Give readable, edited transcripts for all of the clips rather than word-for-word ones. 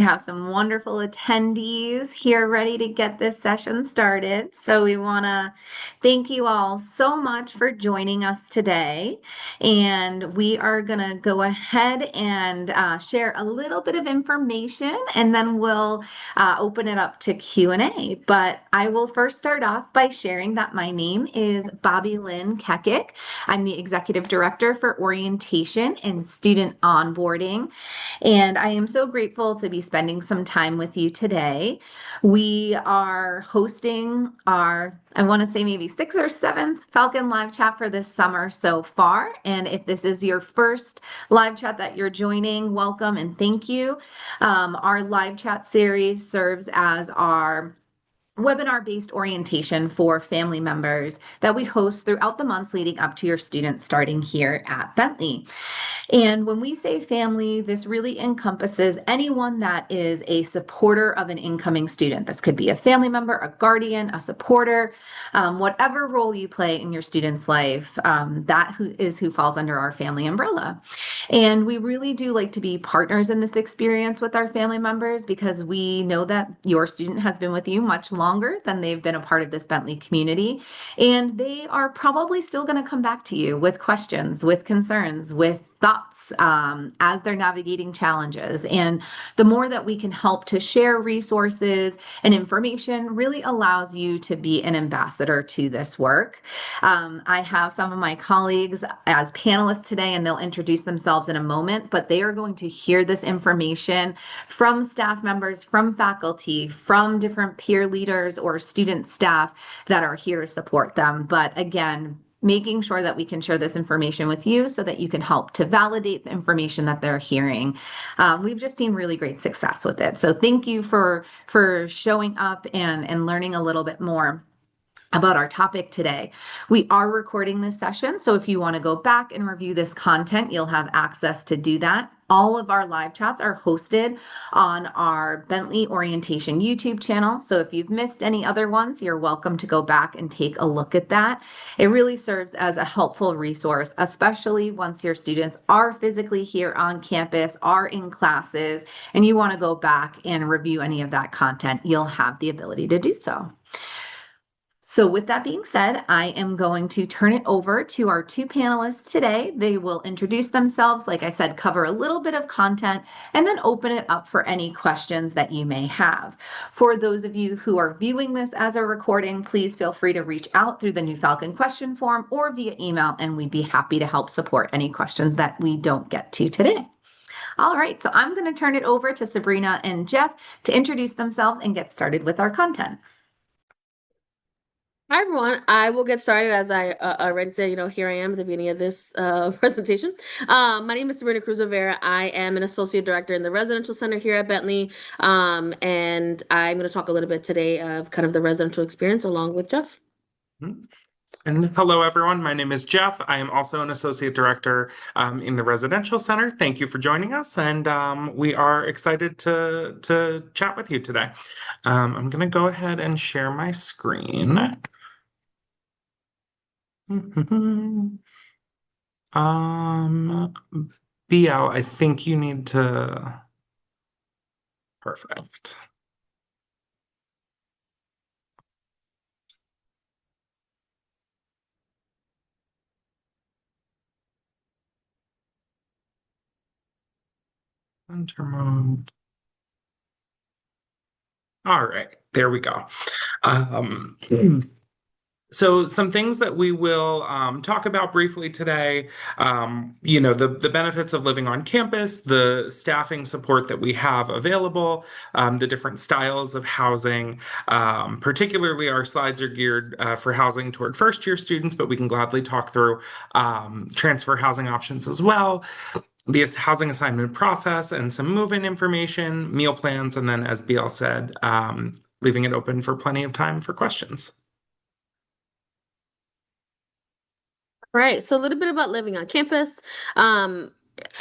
We have some wonderful attendees here ready to get this session started. So we want to thank you all so much for joining us today. And we are going to go ahead and share a little bit of information, and then we'll open it up to Q&A. But I will first start off by sharing that my name is Bobby Lynn Kekic. I'm the Executive Director for Orientation and Student Onboarding. And I am so grateful to be spending some time with you today. We are hosting our, I want to say maybe sixth or seventh Falcon live chat for this summer so far. And if this is your first live chat that you're joining, welcome and thank you. Our live chat series serves as our webinar-based orientation for family members that we host throughout the months leading up to your students starting here at Bentley. And when we say family, this really encompasses anyone that is a supporter of an incoming student. This could be a family member, a guardian, a supporter, whatever role you play in your student's life, who falls under our family umbrella. And we really do like to be partners in this experience with our family members because we know that your student has been with you much longer than they've been a part of this Bentley community. And they are probably still going to come back to you with questions, with concerns, with thoughts as they're navigating challenges. And the more that we can help to share resources and information really allows you to be an ambassador to this work. I have some of my colleagues as panelists today, and they'll introduce themselves in a moment, but they are going to hear this information from staff members, from faculty, from different peer leaders or student staff that are here to support them. But again, making sure that we can share this information with you so that you can help to validate the information that they're hearing. We've just seen really great success with it. So thank you for showing up and learning a little bit more about our topic today. We are recording this session, so if you want to go back and review this content, you'll have access to do that. All of our live chats are hosted on our Bentley Orientation YouTube channel, so if you've missed any other ones, you're welcome to go back and take a look at that. It really serves as a helpful resource, especially once your students are physically here on campus, are in classes, and you want to go back and review any of that content, you'll have the ability to do so. So with that being said, I am going to turn it over to our two panelists today. They will introduce themselves, like I said, cover a little bit of content, and then open it up for any questions that you may have. For those of you who are viewing this as a recording, please feel free to reach out through the New Falcon question form or via email, and we'd be happy to help support any questions that we don't get to today. All right, so I'm going to turn it over to Sabrina and Jeff to introduce themselves and get started with our content. Hi, everyone. I will get started as I already said, here I am at the beginning of this presentation. My name is Sabrina Cruz Rivera. I am an associate director in the residential center here at Bentley. And I'm going to talk a little bit today of kind of the residential experience along with Jeff. And hello, everyone. My name is Jeff. I am also an associate director in the residential center. Thank you for joining us, and we are excited to chat with you today. I'm going to go ahead and share my screen. BL, I think you need to. Perfect. Enter mode. All right, there we go. So some things that we will talk about briefly today, the benefits of living on campus, the staffing support that we have available, the different styles of housing. Particularly our slides are geared for housing toward first-year students, but we can gladly talk through transfer housing options as well. The housing assignment process and some move-in information, meal plans, and then, as BL said, leaving it open for plenty of time for questions. Right. So a little bit about living on campus.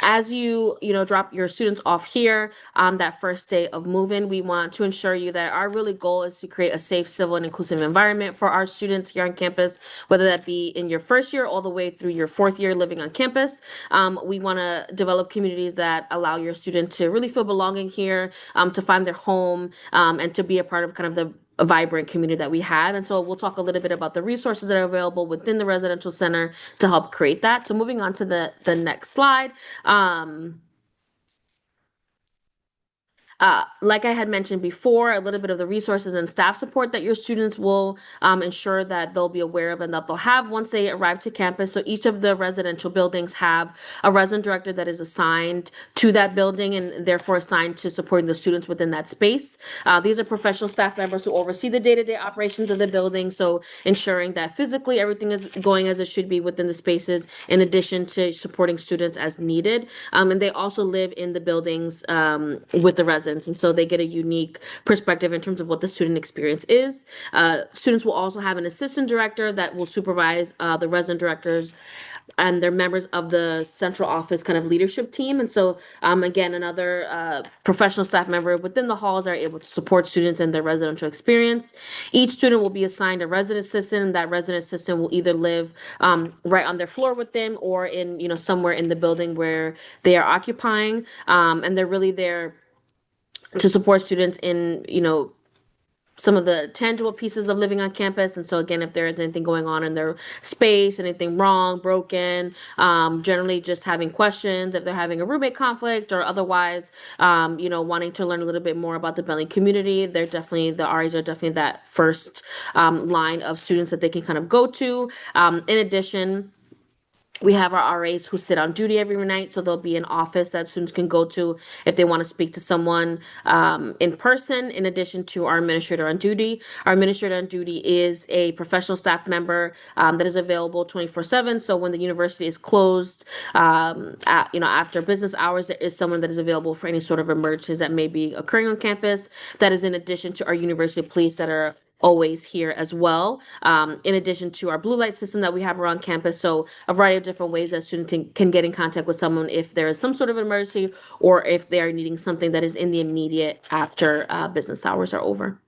as you drop your students off here on that first day of move-in, we want to ensure you that our really goal is to create a safe, civil, and inclusive environment for our students here on campus, whether that be in your first year all the way through your fourth year living on campus. We want to develop communities that allow your student to really feel belonging here, to find their home, and to be a part of kind of the a vibrant community that we have. And so we'll talk a little bit about the resources that are available within the residential center to help create that. So moving on to the next slide. Um, like I had mentioned before, a little bit of the resources and staff support that your students will ensure that they'll be aware of and that they'll have once they arrive to campus. So each of the residential buildings have a resident director that is assigned to that building and therefore assigned to supporting the students within that space. These are professional staff members who oversee the day-to-day operations of the building, so ensuring that physically everything is going as it should be within the spaces, in addition to supporting students as needed. And they also live in the buildings with the residents. And so they get a unique perspective in terms of what the student experience is. Students will also have an assistant director that will supervise the resident directors and they're members of the central office kind of leadership team. And so, again, another professional staff member within the halls are able to support students in their residential experience. Each student will be assigned a resident assistant, and that resident assistant will either live right on their floor with them or in, somewhere in the building where they are occupying. And they're really there to support students in, some of the tangible pieces of living on campus. And so again, if there is anything going on in their space, anything wrong, broken, generally just having questions, if they're having a roommate conflict or otherwise, wanting to learn a little bit more about the Bentley community, the RAs are definitely that first line of students that they can kind of go to. In addition, we have our RAs who sit on duty every night, so there'll be an office that students can go to if they want to speak to someone in person, in addition to our administrator on duty. Our administrator on duty is a professional staff member that is available 24/7. So when the university is closed, after business hours, there is someone that is available for any sort of emergencies that may be occurring on campus. That is in addition to our university police that are always here as well, in addition to our blue light system that we have around campus. So a variety of different ways that students can get in contact with someone if there is some sort of emergency or if they are needing something that is in the immediate after business hours are over.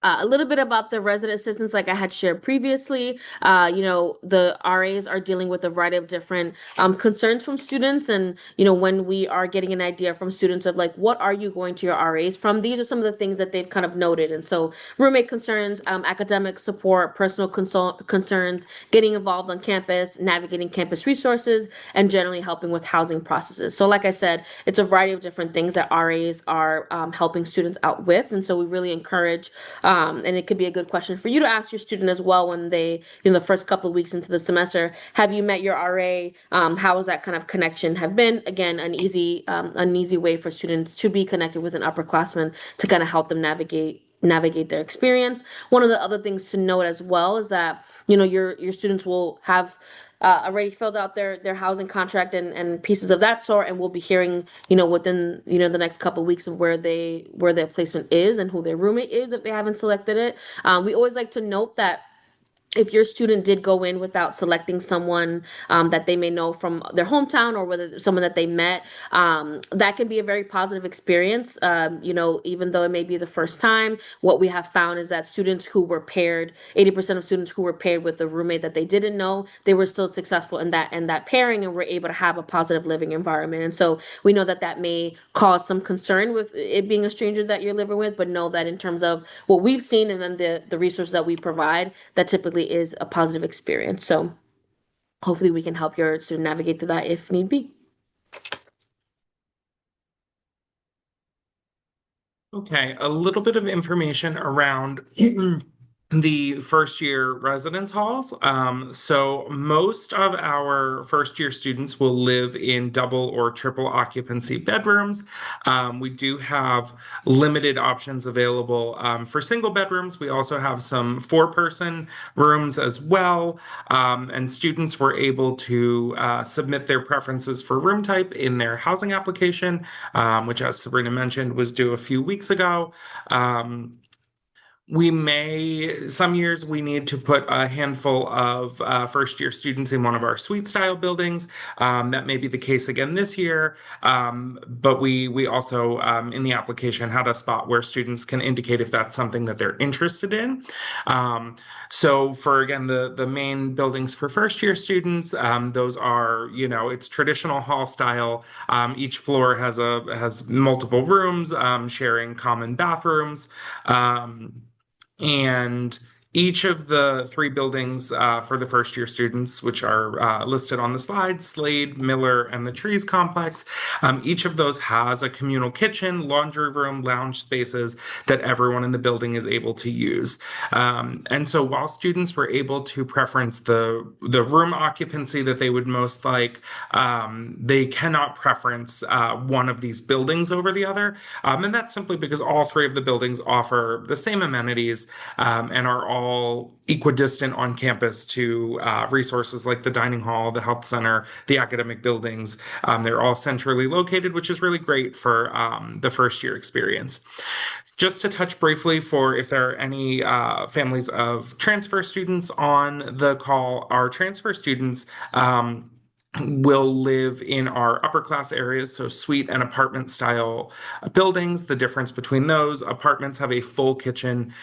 A little bit about the resident assistants, like I had shared previously. The RAs are dealing with a variety of different concerns from students. And, when we are getting an idea from students of like, what are you going to your RAs from? These are some of the things that they've kind of noted. And so roommate concerns, academic support, personal concerns, getting involved on campus, navigating campus resources, and generally helping with housing processes. So like I said, it's a variety of different things that RAs are helping students out with. And so we really encourage and it could be a good question for you to ask your student as well when they, the first couple of weeks into the semester, have you met your RA? How has that kind of connection have been? Again, an easy way for students to be connected with an upperclassman to kind of help them navigate their experience. One of the other things to note as well is that, your students will have already filled out their housing contract and pieces of that sort, and we'll be hearing, within, the next couple of weeks of where their placement is and who their roommate is if they haven't selected it. We always like to note that if your student did go in without selecting someone that they may know from their hometown or whether someone that they met, that can be a very positive experience. Even though it may be the first time, what we have found is that students who were paired, 80% of students who were paired with a roommate that they didn't know, they were still successful in that pairing and were able to have a positive living environment. And so we know that may cause some concern with it being a stranger that you're living with, but know that in terms of what we've seen and then the resources that we provide, that typically is a positive experience. So hopefully we can help your student navigate through that if need be. Okay, a little bit of information around the first year residence halls. So most of our first year students will live in double or triple occupancy bedrooms. We do have limited options available for single bedrooms. We also have some four-person rooms as well. And students were able to submit their preferences for room type in their housing application, which, as Sabrina mentioned, was due a few weeks ago. some years we need to put a handful of first year students in one of our suite style buildings. That may be the case again this year. But we also in the application had a spot where students can indicate if that's something that they're interested in. So for again, the main buildings for first year students, those are, it's traditional hall style. Each floor has multiple rooms, sharing common bathrooms. And each of the three buildings for the first year students, which are listed on the slide, Slade, Miller, and the Trees Complex, each of those has a communal kitchen, laundry room, lounge spaces that everyone in the building is able to use. And so while students were able to preference the room occupancy that they would most like, they cannot preference one of these buildings over the other. And that's simply because all three of the buildings offer the same amenities and are all equidistant on campus to resources like the dining hall, the health center, the academic buildings. They're all centrally located, which is really great for the first year experience. Just to touch briefly for if there are any families of transfer students on the call, our transfer students will live in our upper class areas, so suite and apartment style buildings. The difference between those, apartments have a full kitchen.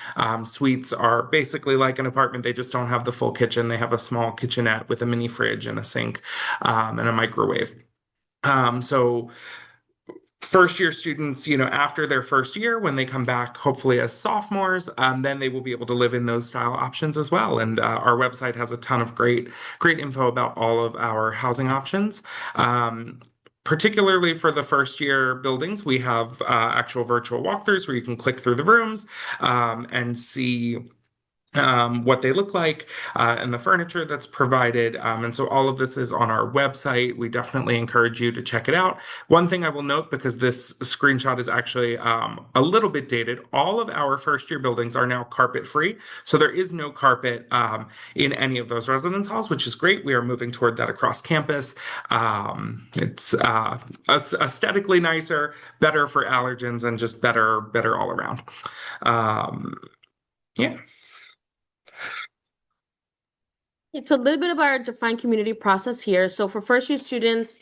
Suites are basically like an apartment, they just don't have the full kitchen. They have a small kitchenette with a mini fridge and a sink and a microwave. So first year students, after their first year, when they come back, hopefully as sophomores, then they will be able to live in those style options as well. And our website has a ton of great info about all of our housing options. Particularly for the first year buildings, we have actual virtual walkthroughs where you can click through the rooms and see what they look like and the furniture that's provided. And so all of this is on our website. We definitely encourage you to check it out. One thing I will note, because this screenshot is actually a little bit dated, all of our first year buildings are now carpet free. So there is no carpet in any of those residence halls, which is great. We are moving toward that across campus. It's aesthetically nicer, better for allergens, and just better all around. Yeah. So a little bit about our defined community process here. So for first year students,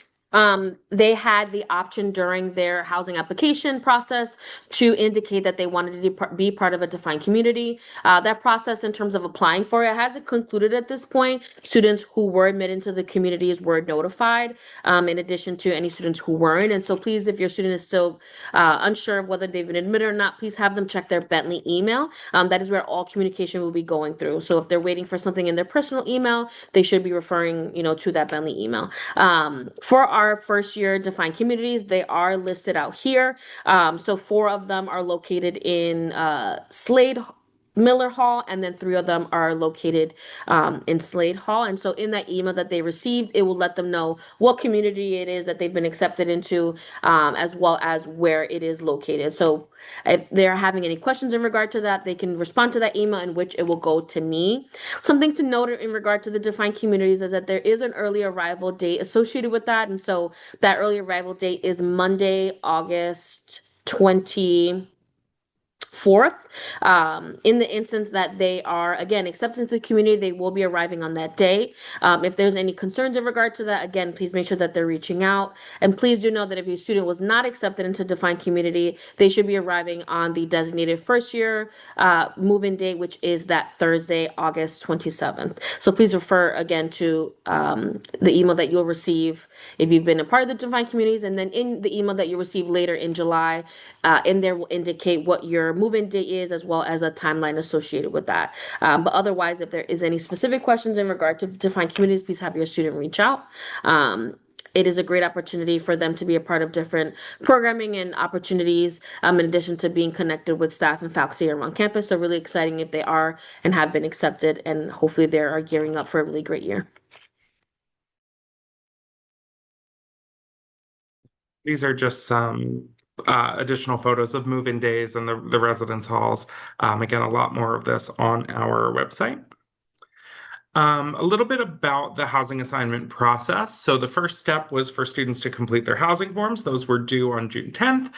they had the option during their housing application process to indicate that they wanted to be part of a defined community. That process in terms of applying for it hasn't concluded at this point. Students who were admitted into the communities were notified, in addition to any students who weren't. And so please, if your student is still unsure of whether they've been admitted or not, please have them check their Bentley email. That is where all communication will be going through. So if they're waiting for something in their personal email, they should be referring, to that Bentley email. For our first year defined communities, they are listed out here. So 4 of them are located in Slade, Miller Hall, and then 3 of them are located in Slade Hall. And so in that email that they received, it will let them know what community it is that they've been accepted into, as well as where it is located. So if they're having any questions in regard to that, they can respond to that email, in which it will go to me. Something to note in regard to the defined communities is that there is an early arrival date associated with that. And so that early arrival date is Monday, August 24th. In the instance that they are, again, accepted into the community, they will be arriving on that day. If there's any concerns in regard to that, again, please make sure that they're reaching out. And please do know that if your student was not accepted into defined community, they should be arriving on the designated first year move-in date, which is that Thursday, August 27th. So please refer again to the email that you'll receive if you've been a part of the defined communities. And then in the email that you receive later in July, in there will indicate what your move-in date is, as well as a timeline associated with that. But otherwise, if there is any specific questions in regard to defined communities, please have your student reach out. It is a great opportunity for them to be a part of different programming and opportunities, in addition to being connected with staff and faculty around campus. So really exciting if they are and have been accepted, and hopefully they are gearing up for a really great year. These are just some additional photos of move-in days and the residence halls. Again, a lot more of this on our website. A little bit about the housing assignment process. So the first step was for students to complete their housing forms. Those were due on June 10th.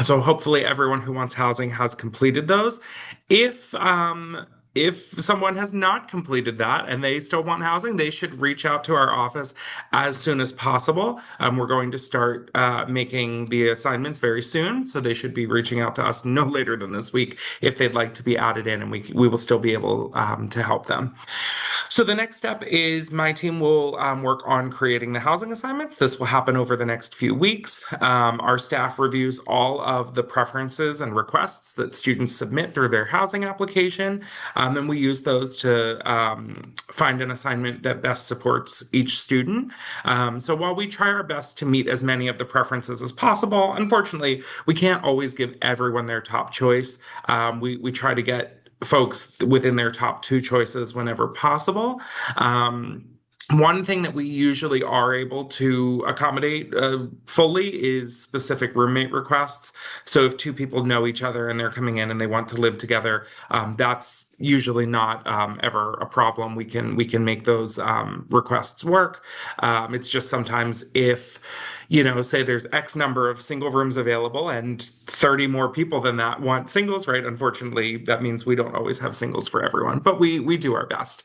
So hopefully everyone who wants housing has completed those. If if someone has not completed that and they still want housing, they should reach out to our office as soon as possible. We're going to start making the assignments very soon, so they should be reaching out to us no later than this week if they'd like to be added in, and we will still be able to help them. So the next step is my team will work on creating the housing assignments. This will happen over the next few weeks. Our staff reviews all of the preferences and requests that students submit through their housing application, and we use those to find an assignment that best supports each student. So while we try our best to meet as many of the preferences as possible, unfortunately, we can't always give everyone their top choice. We try to get folks within their top two choices whenever possible. One thing that we usually are able to accommodate fully is specific roommate requests. So if two people know each other and they're coming in and they want to live together, that's usually not ever a problem. We can make those requests work. It's just sometimes if say there's X number of single rooms available and 30 more people than that want singles, right? Unfortunately, that means we don't always have singles for everyone, but we do our best.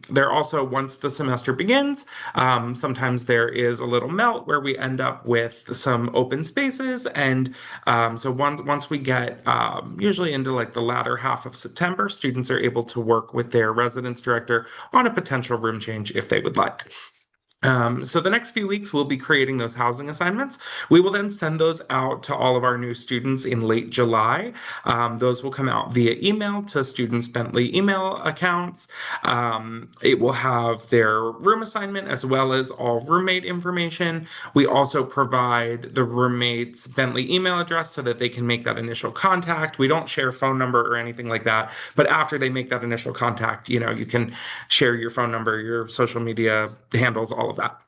There also, once the semester begins, sometimes there is a little melt where we end up with some open spaces. And so once we get usually into like the latter half of September, students are able to work with their residence director on a potential room change if they would like. So the next few weeks, we'll be creating those housing assignments. We will then send those out to all of our new students in late July. Those will come out via email to students' Bentley email accounts. It will have their room assignment as well as all roommate information. We also provide the roommate's Bentley email address so that they can make that initial contact. We don't share phone number or anything like that, but after they make that initial contact, you can share your phone number, your social media handles, all of that.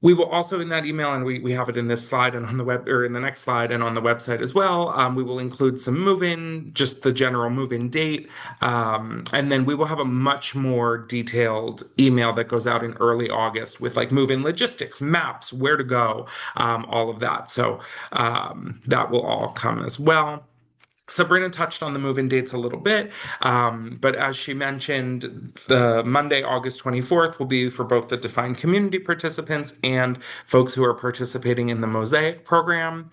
We will also in that email, and we have it in this slide and on the web, or in the next slide and on the website as well. We will include some move-in, just the general move-in date, and then we will have a much more detailed email that goes out in early August with like move-in logistics, maps, where to go, all of that. So that will all come as well. Sabrina touched on the move-in dates a little bit, but as she mentioned, the Monday, August 24th will be for both the defined community participants and folks who are participating in the Mosaic program.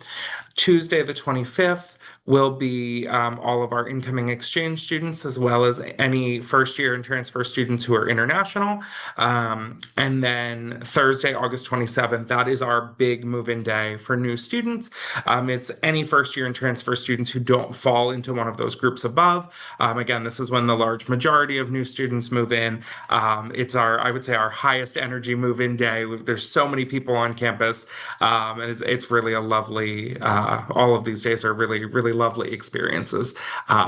Tuesday, the 25th, will be all of our incoming exchange students, as well as any first year and transfer students who are international. And then Thursday, August 27th, that is our big move-in day for new students. It's any first year and transfer students who don't fall into one of those groups above. Again, this is when the large majority of new students move in. It's I would say, our highest energy move-in day. There's so many people on campus, and it's really a lovely, all of these days are really, really lovely experiences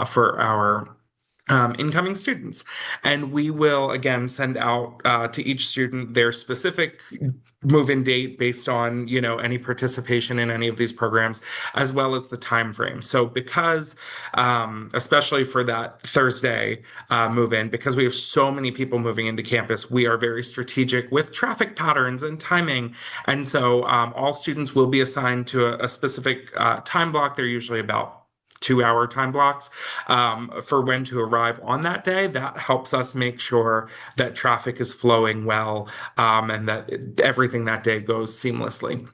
for our incoming students. And we will again send out to each student their specific move-in date based on any participation in any of these programs, as well as the time frame. So because especially for that Thursday move-in, because we have so many people moving into campus, we are very strategic with traffic patterns and timing. And so all students will be assigned to a specific time block. They're usually about 2-hour time blocks for when to arrive on that day. That helps us make sure that traffic is flowing well, and that everything that day goes seamlessly.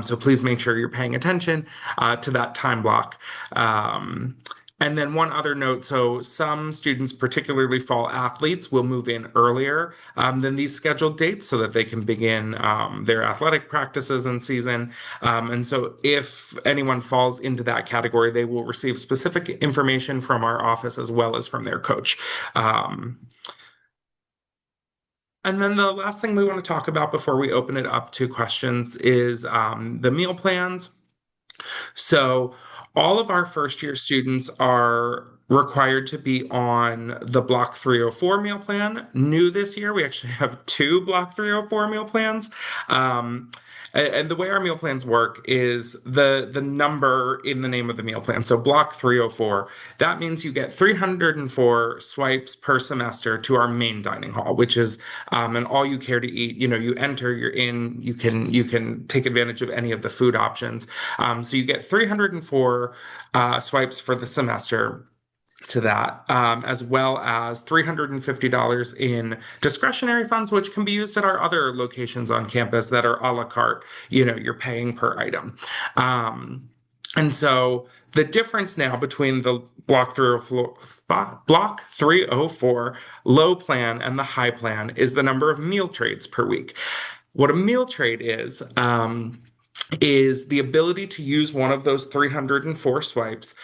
So please make sure you're paying attention to that time block. And then one other note, so some students, particularly fall athletes, will move in earlier than these scheduled dates so that they can begin their athletic practices and season. And so if anyone falls into that category, they will receive specific information from our office as well as from their coach. And then the last thing we want to talk about before we open it up to questions is the meal plans. So all of our first year students are required to be on the Block 304 meal plan. New this year, we actually have two Block 304 meal plans. Um, and the way our meal plans work is the number in the name of the meal plan. So Block 304, that means you get 304 swipes per semester to our main dining hall, which is an all you care to eat. You know, you enter, you're in, you can take advantage of any of the food options. So you get 304 swipes for the semester to that, as well as $350 in discretionary funds, which can be used at our other locations on campus that are a la carte. You know, you're paying per item. And so the difference now between the Block 304 low plan and the high plan is the number of meal trades per week. What a meal trade is the ability to use one of those 304 swipes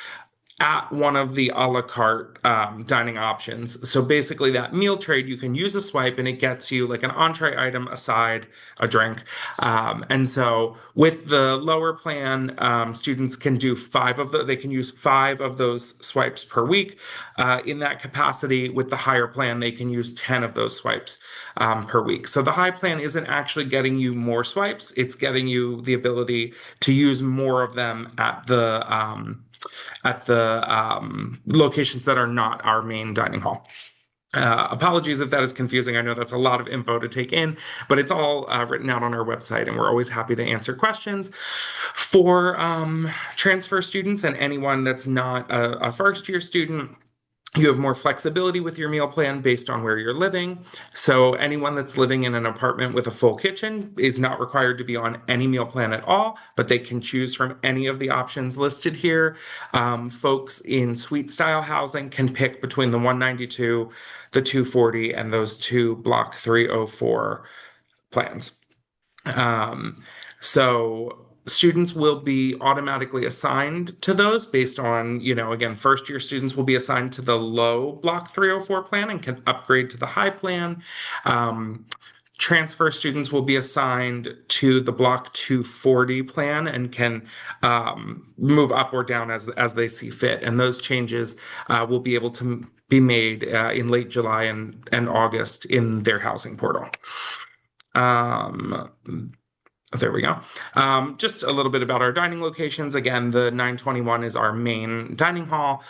at one of the a la carte dining options. So basically, that meal trade, you can use a swipe and it gets you like an entree item, a side, a drink. And so with the lower plan, students can do they can use 5 of those swipes per week. In that capacity, with the higher plan, they can use 10 of those swipes per week. So the high plan isn't actually getting you more swipes, it's getting you the ability to use more of them at the locations that are not our main dining hall. Apologies if that is confusing. I know that's a lot of info to take in, but it's all written out on our website, and we're always happy to answer questions. For transfer students and anyone that's not a first year student, you have more flexibility with your meal plan based on where you're living. So anyone that's living in an apartment with a full kitchen is not required to be on any meal plan at all, but they can choose from any of the options listed here. Folks in suite style housing can pick between the 192, the 240, and those two Block 304 plans. So students will be automatically assigned to those based on, again, first year students will be assigned to the low Block 304 plan and can upgrade to the high plan. Transfer students will be assigned to the Block 240 plan and can move up or down as they see fit. And those changes will be able to be made in late July and August in their housing portal. There we go. Just a little bit about our dining locations. Again, the 921 is our main dining hall.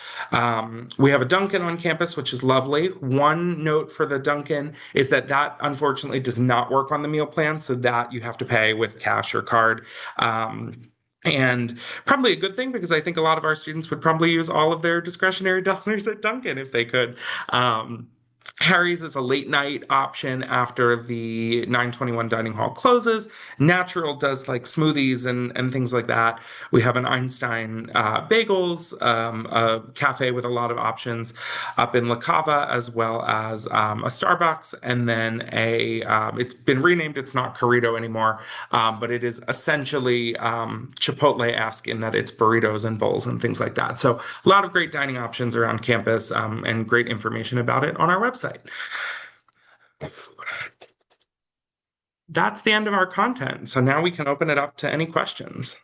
We have a Dunkin' on campus, which is lovely. One note for the Dunkin' is that unfortunately does not work on the meal plan, so that you have to pay with cash or card. And probably a good thing, because I think a lot of our students would probably use all of their discretionary dollars at Dunkin' if they could. Harry's is a late night option after the 921 dining hall closes. Natural does like smoothies and things like that. We have an Einstein bagels, a cafe with a lot of options up in La Cava, as well as a Starbucks, and then it's been renamed, it's not Corrido anymore, but it is essentially Chipotle-esque in that it's burritos and bowls and things like that. So a lot of great dining options around campus, and great information about it on our website. That's the end of our content. So now we can open it up to any questions.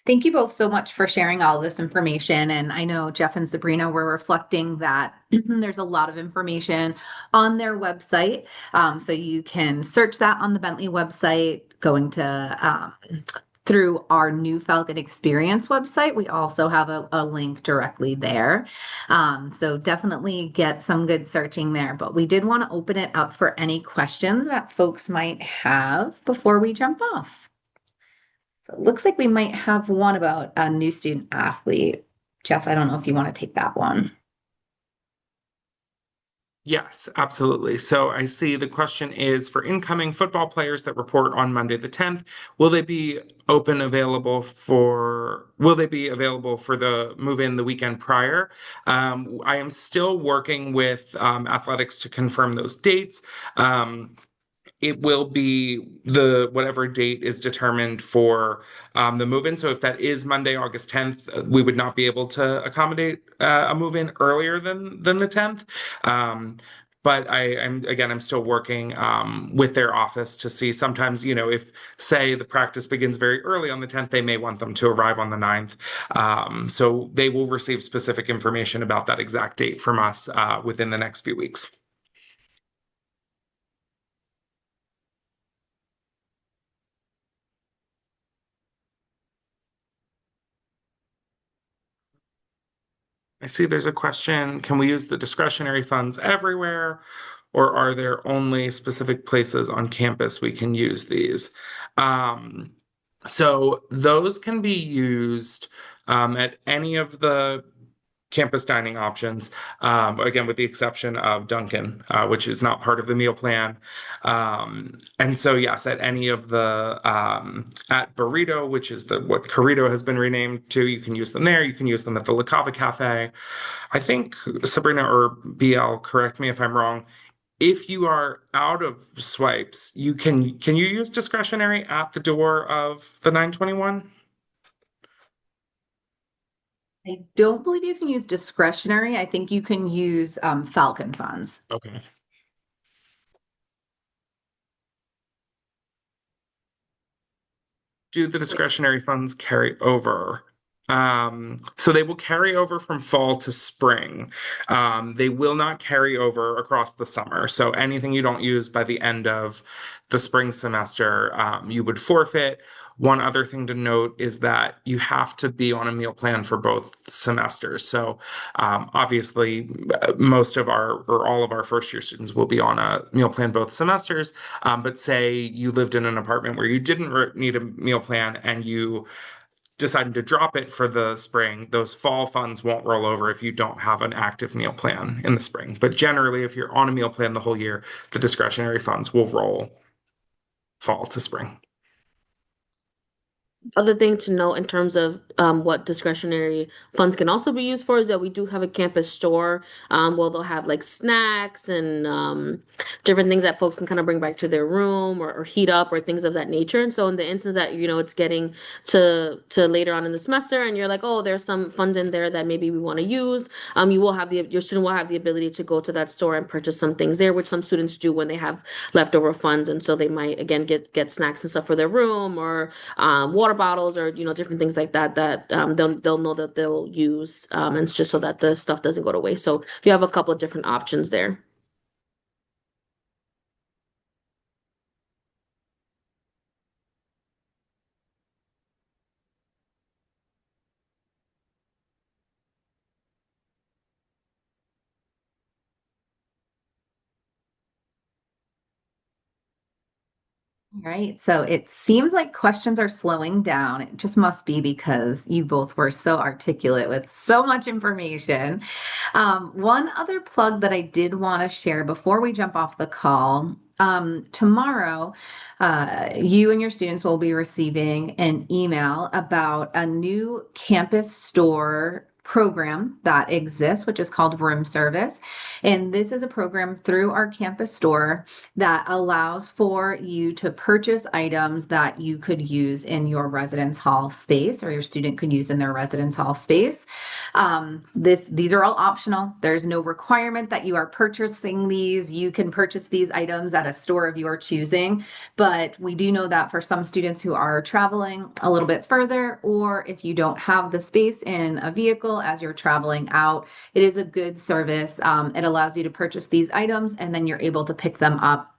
Thank you both so much for sharing all this information. And I know Jeff and Sabrina were reflecting that there's a lot of information on their website. So you can search that on the Bentley website, going to through our new Falcon Experience website. We also have a link directly there. So definitely get some good searching there. But we did want to open it up for any questions that folks might have before we jump off. So it looks like we might have one about a new student athlete. Jeff, I don't know if you want to take that one. Yes, absolutely. So I see the question is for incoming football players that report on Monday the 10th, will they be available for the move in the weekend prior? I am still working with athletics to confirm those dates. It will be whatever date is determined for the move-in. So if that is Monday, August 10th, we would not be able to accommodate a move-in earlier than the 10th. but I'm still working with their office to see sometimes, if say the practice begins very early on the 10th, they may want them to arrive on the 9th. So they will receive specific information about that exact date from us within the next few weeks. I see there's a question. Can we use the discretionary funds everywhere, or are there only specific places on campus we can use these? Um, so those can be used at any of the campus dining options, again, with the exception of Dunkin', which is not part of the meal plan. And so, yes, at any of at Burrito, which is what Corrito has been renamed to, you can use them there. You can use them at the La Cava Cafe. I think Sabrina or BL, correct me if I'm wrong. If you are out of swipes, can you use discretionary at the door of the 921? I don't believe you can use discretionary. I think you can use Falcon funds. Okay. Do the Which discretionary funds carry over? So they will carry over from fall to spring. They will not carry over across the summer. So anything you don't use by the end of the spring semester, you would forfeit. One other thing to note is that you have to be on a meal plan for both semesters. So obviously, most of our or all of our first year students will be on a meal plan both semesters. But say you lived in an apartment where you didn't need a meal plan and you decided to drop it for the spring, those fall funds won't roll over if you don't have an active meal plan in the spring. But generally, if you're on a meal plan the whole year, the discretionary funds will roll fall to spring. Other thing to note in terms of what discretionary funds can also be used for is that we do have a campus store where they'll have like snacks and different things that folks can kind of bring back to their room or heat up or things of that nature. And so in the instance that, it's getting to later on in the semester and you're like, oh, there's some funds in there that maybe we want to use, your student will have the ability to go to that store and purchase some things there, which some students do when they have leftover funds. And so they might, again, get snacks and stuff for their room or water bottles or different things like that that they'll know that they'll use and it's just so that the stuff doesn't go to waste. So you have a couple of different options there. All right, so it seems like questions are slowing down. It just must be because you both were so articulate with so much information. One other plug that I did want to share before we jump off the call. Tomorrow, you and your students will be receiving an email about a new campus store program that exists, which is called Room Service. And this is a program through our campus store that allows for you to purchase items that you could use in your residence hall space or your student could use in their residence hall space. These are all optional. There's no requirement that you are purchasing these. You can purchase these items at a store of your choosing, but we do know that for some students who are traveling a little bit further, or if you don't have the space in a vehicle as you're traveling out, it is a good service. It allows you to purchase these items and then you're able to pick them up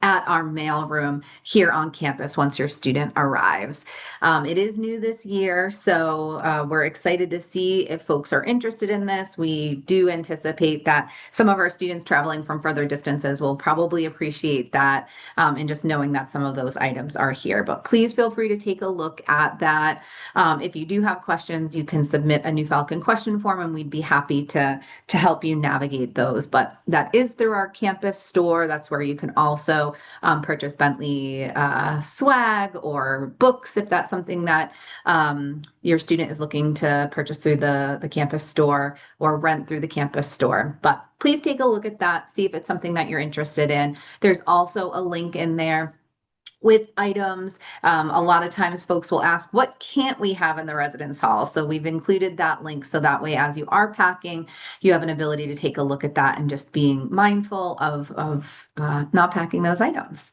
at our mail room here on campus once your student arrives. It is new this year, so we're excited to see if folks are interested in this. We do anticipate that some of our students traveling from further distances will probably appreciate that and just knowing that some of those items are here. But please feel free to take a look at that. If you do have questions, you can submit a new Falcon question form and we'd be happy to help you navigate those. But that is through our campus store. That's where you can also purchase Bentley swag or books if that's something that your student is looking to purchase through the campus store or rent through the campus store. But please take a look at that, see if it's something that you're interested in. There's also a link in there with items. A lot of times folks will ask, what can't we have in the residence hall? So we've included that link so that way as you are packing, you have an ability to take a look at that and just being mindful of not packing those items.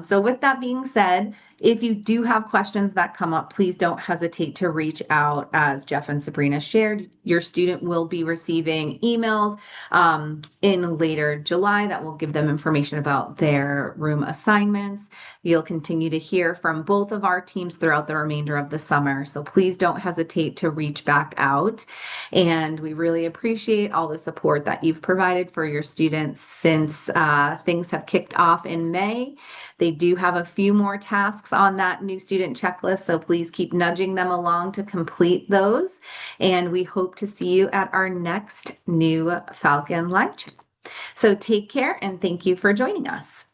So with that being said, if you do have questions that come up, please don't hesitate to reach out. As Jeff and Sabrina shared, your student will be receiving emails in later July that will give them information about their room assignments. You'll continue to hear from both of our teams throughout the remainder of the summer. So please don't hesitate to reach back out. And we really appreciate all the support that you've provided for your students since things have kicked off in May. They do have a few more tasks on that new student checklist, so please keep nudging them along to complete those. And we hope to see you at our next new Falcon live chat. So take care and thank you for joining us.